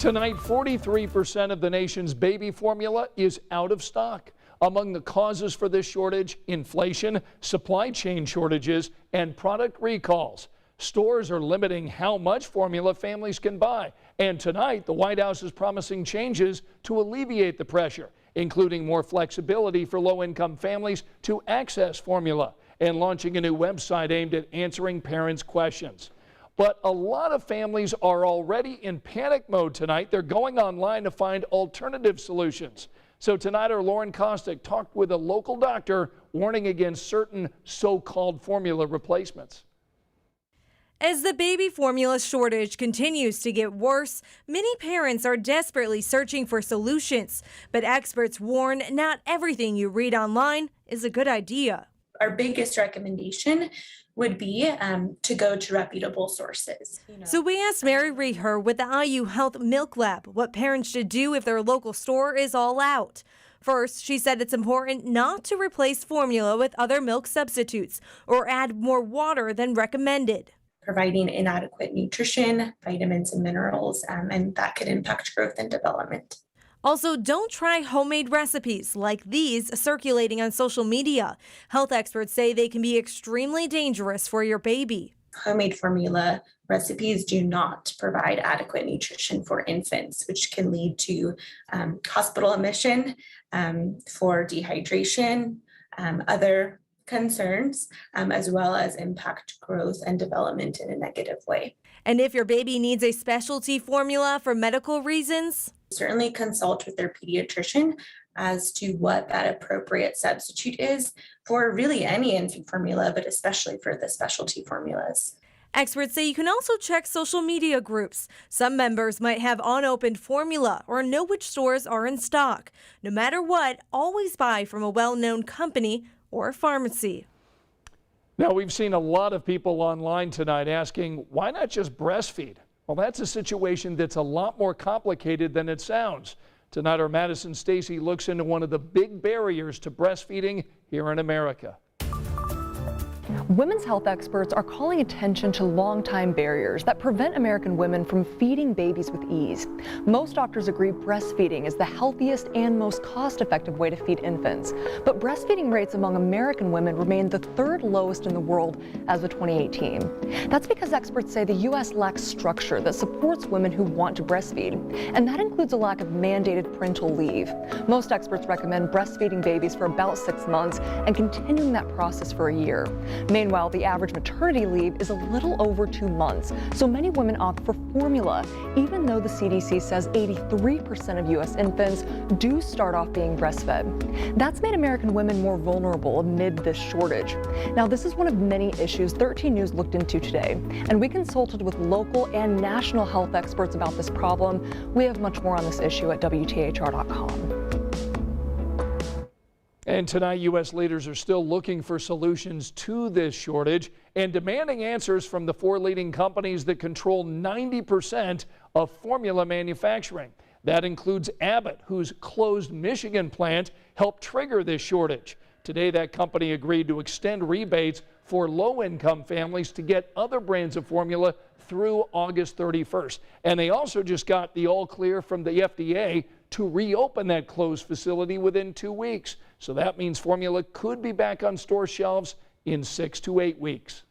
Tonight, 43% of the nation's baby formula is out of stock. Among the causes for this shortage, inflation, supply chain shortages, and product recalls. Stores are limiting how much formula families can buy. And tonight, the White House is promising changes to alleviate the pressure, including more flexibility for low-income families to access formula and launching a new website aimed at answering parents' questions. But a lot of families are already in panic mode tonight. They're going online to find alternative solutions. So tonight, our Lauren Kostick talked with a local doctor warning against certain so-called formula replacements. As the baby formula shortage continues to get worse, many parents are desperately searching for solutions. But experts warn not everything you read online is a good idea. Our biggest recommendation would be to go to reputable sources. So we asked Mary Reher with the IU Health Milk Lab what parents should do if their local store is all out. First, she said it's important not to replace formula with other milk substitutes or add more water than recommended. Providing inadequate nutrition, vitamins and minerals, and that could impact growth and development. Also, don't try homemade recipes like these circulating on social media. Health experts say they can be extremely dangerous for your baby. Homemade formula recipes do not provide adequate nutrition for infants, which can lead to hospital admission for dehydration, other concerns, as well as impact growth and development in a negative way. And if your baby needs a specialty formula for medical reasons, certainly consult with their pediatrician as to what that appropriate substitute is for really any infant formula, but especially for the specialty formulas. Experts say you can also check social media groups. Some members might have unopened formula or know which stores are in stock. No matter what, always buy from a well-known company or pharmacy. Now, we've seen a lot of people online tonight asking, why not just breastfeed? Well, that's a situation that's a lot more complicated than it sounds. Tonight, our Madison Stacy looks into one of the big barriers to breastfeeding here in America. Women's health experts are calling attention to long-time barriers that prevent American women from feeding babies with ease. Most doctors agree breastfeeding is the healthiest and most cost-effective way to feed infants. But breastfeeding rates among American women remain the third lowest in the world as of 2018. That's because experts say the U.S. lacks structure that supports women who want to breastfeed. And that includes a lack of mandated parental leave. Most experts recommend breastfeeding babies for about 6 months and continuing that process for a year. Meanwhile, the average maternity leave is a little over 2 months, so many women opt for formula, even though the CDC says 83% of U.S. infants do start off being breastfed. That's made American women more vulnerable amid this shortage. Now, this is one of many issues 13 News looked into today, and we consulted with local and national health experts about this problem. We have much more on this issue at WTHR.com. And tonight, U.S. leaders are still looking for solutions to this shortage and demanding answers from the 4 leading companies that control 90% of formula manufacturing. That includes Abbott, whose closed Michigan plant helped trigger this shortage. Today, that company agreed to extend rebates for low-income families to get other brands of formula through August 31st. And they also just got the all clear from the FDA to reopen that closed facility within 2 weeks. So that means formula could be back on store shelves in 6 to 8 weeks.